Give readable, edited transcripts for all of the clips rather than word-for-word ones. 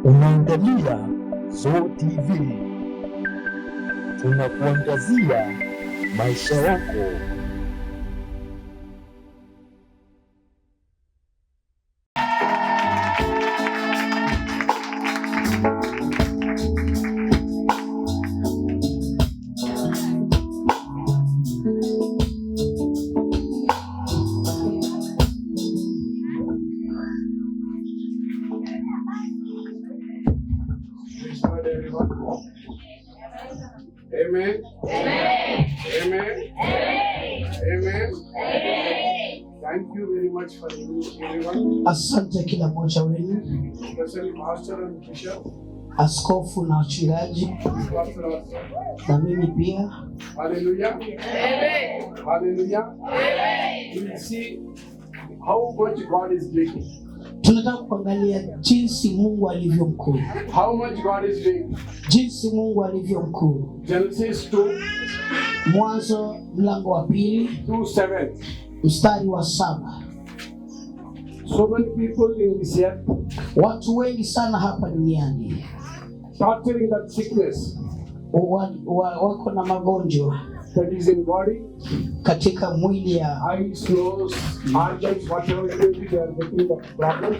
Unaangalia Zoe TV, tunakuangazia maisha yako. Amen. Amen. Amen. Amen. Amen. Thank you very much for everyone. Asante kila mmoja wenu, Especially Pastor and Bishop. askofu na wachungaji, Pastor also. na mimi pia. Hallelujah. Amen. Hallelujah. Amen. We will see how much God is doing. Tunataka kuangalia jinsi Mungu alivyo mkuu, How much God is doing. jinsi Mungu alivyo mkuu. Genesis 2, Mwanzo mlango wa 2:7. mstari wa 7. So many people in this earth Watu wengi sana hapa duniani torturing that sickness wako na magonjwa that is in body, katika mwili ya eyes, nose, organs, whatever it may be, they are getting the problems.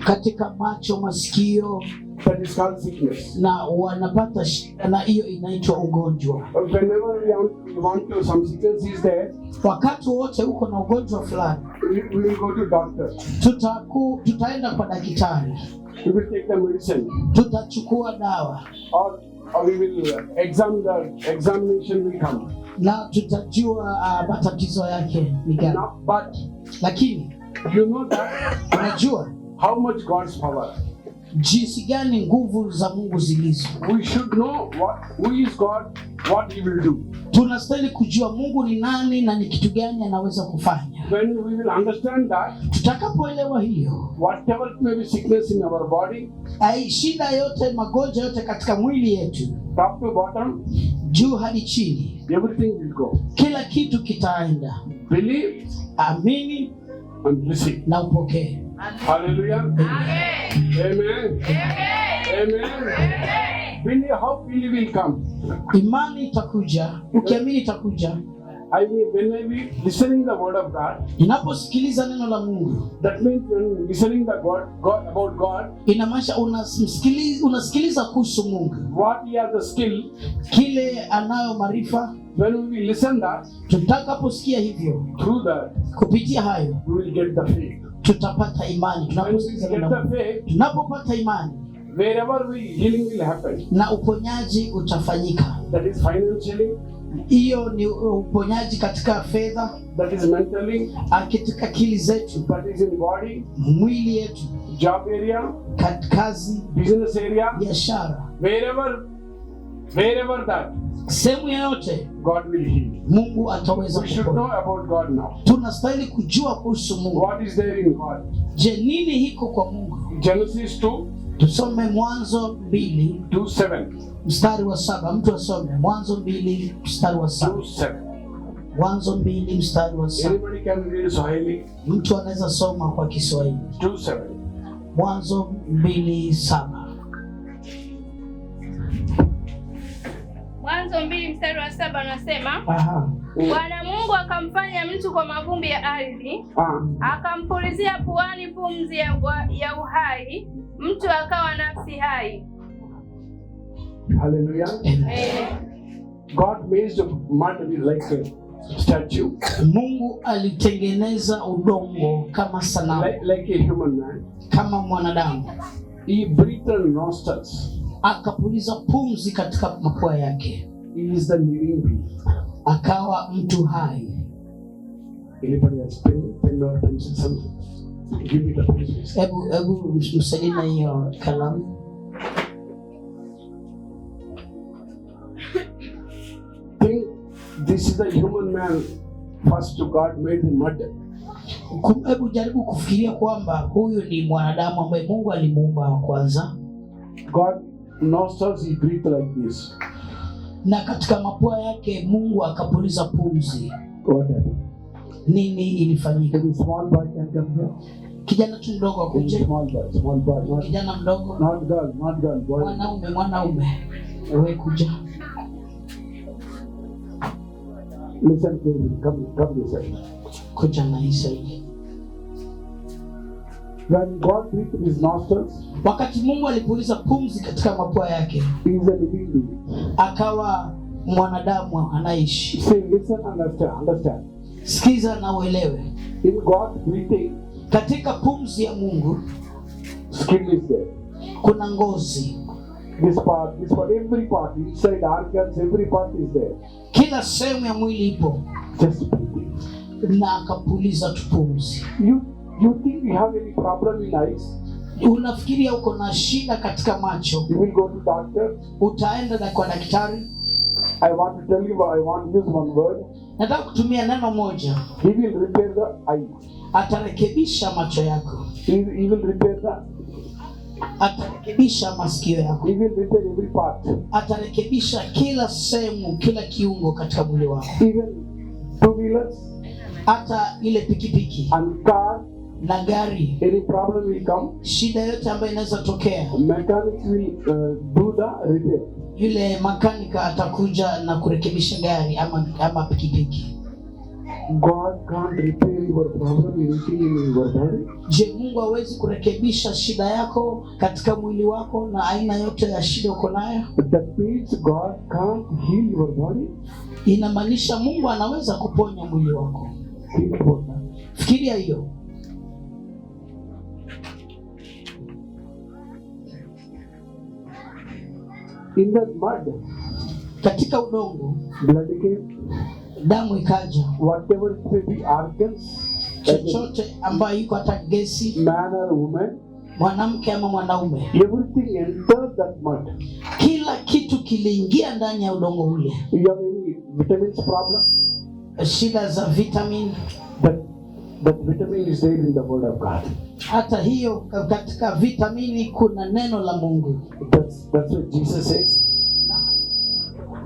katika macho, masikio, That is called sickness. na wanapata shida, na hiyo inaitwa ugonjwa. Whenever we want to, some sickness is there, Wakati wote uko na ugonjwa fulani, we will go to doctor. tutaenda kwa daktari, We will take the medicine, tutachukua dawa or we will examination will come. na tutajua matatizo yake ni gani. Now, but Lakini you know that unajua how much God's power. jinsi gani nguvu za Mungu zilizo. We should know who is God, what He will do. Tunastahili kujua Mungu ni nani na ni kitu gani anaweza kufanya. When we will understand that, Tutakapoelewa hiyo, whatever may be sickness in our body, shida yote, magonjwa yote katika mwili yetu, top to bottom, juu hadi chini, everything will go. kila kitu kitaenda. Believe Amini and receive. na upokee. Hallelujah. Amen. Amen. Amen. Believe, how believe will come. Imani itakuja, ukiamini itakuja. I mean, when I be listening the word of God, Unaposikiliza neno la Mungu, that means when listening the God about God, inamaanisha unasikiliza kuhusu Mungu, what He has the skill. kile anayo maarifa. When we listen that, Tutakaposikia hivyo, through that, kupitia hayo we will get the faith. tutapata imani. When we Tunaposikiza get neno la the Mungu, faith, tunapopata imani wherever healing will happen. na uponyaji utafanyika. That is financially, Hiyo ni uponyaji katika fedha, that is mentally, katika akili zetu, that is in body, mwili yetu, job area, kazi, business area, biashara, wherever that, sehemu yoyote God will heal. Mungu ataweza We should know kuponya. about God now. Tunastahili kujua kuhusu Mungu. What is there in God? Je, nini hiko kwa Mungu? Genesis 2, Tusome Mwanzo 2:7. mstari wa 7. Mtu asome Mwanzo 2 mstari wa 7. 2:7. Mwanzo 2 mstari wa 7. Anybody can read Swahili? Mtu anaweza soma kwa Kiswahili. 2:7. Mwanzo 2:7. Mwanzo 2 mstari wa 7 unasema, Aha. Bwana Mungu akamfanya mtu kwa mavumbi ya ardhi, akampulizia puani pumzi ya uhai, mtu akawa nafsi hai. Hallelujah. Amen. God made the mud like a statue, Mungu alitengeneza udongo kama sanamu, like a human man. kama mwanadamu. He breathed in nostrils. Akapuliza pumzi katika mapua yake, He is the living being. akawa mtu hai. Anybody has pen or pencil something? Give me the pencil. Hebu msaidie na hiyo kalamu. Think this is the human man. First God made the mud. Hebu jaribu kufikiria kwamba huyu ni mwanadamu ambaye Mungu alimuumba wa kwanza, God nostrils, he breathed like this. na katika mapua yake Mungu akapuliza pumzi. What happened? Nini ilifanyika? Maybe small boy can come here. Kijana tu mdogo akuje. Small boy. Kijana mdogo. Not girl, boy. Mwanaume. Wewe kuja. Listen carefully. Come this side. Kuja na hii side. When God breathed his nostrils, wakati Mungu alipuliza pumzi katika mapua yake, he is a living being. Akawa mwanadamu anaishi. Say, listen, understand. Sikiza na uelewe. In God's breathing, katika pumzi ya Mungu, skin is there. Kuna ngozi. This part, every part, inside organs, every part is there. Kila sehemu ya mwili ipo. Just breathing. Na akapuliza tu pumzi. You think you have any problem in eyes? Unafikiria uko na shida katika macho? You will go to doctor. Utaenda kwa daktari. I want to use one word. Nataka kutumia neno moja. He will repair the eye. Atarekebisha macho yako. He will repair atarekebisha masikio yako. He will repair every part. Atarekebisha kila sehemu, kila kiungo katika mwili wako. Even two-wheelers. Hata ile pikipiki. And car. Na gari. Any problem will come. Shida yote ambayo inaweza tokea. Mechanics will do the repair. Yule makanika atakuja na kurekebisha gari ama pikipiki. God can't repair your problem, anything in your body. Je, Mungu hawezi kurekebisha shida yako katika mwili wako na aina yote ya shida uko nayo? That means God can't heal your body. Inamaanisha Mungu anaweza kuponya mwili wako. Fikiria hiyo. In that mud, katika udongo, blood came, damu ikaja. Whatever it may be, organs, chochote ambayo iko hata gesi, man or woman, mwanamke ama mwanaume, everything entered that mud. Kila kitu kiliingia ndani ya udongo ule. You have any vitamins problem? Shida za vitamin. That vitamin is there in the word of God. Hata hiyo katika vitamini kuna neno la Mungu. That's what Jesus says.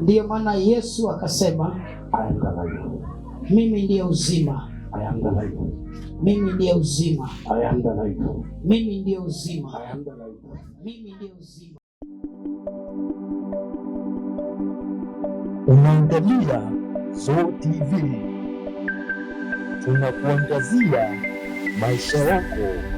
Ndiyo maana Yesu akasema, I am the life. Mimi ndiye uzima. I am the life. Mimi ndiye uzima. I am the life. Mimi ndiye uzima. I am the life. Mimi ndiye uzima. Unaangalia Zoe TV. Tunakuangazia maisha yako.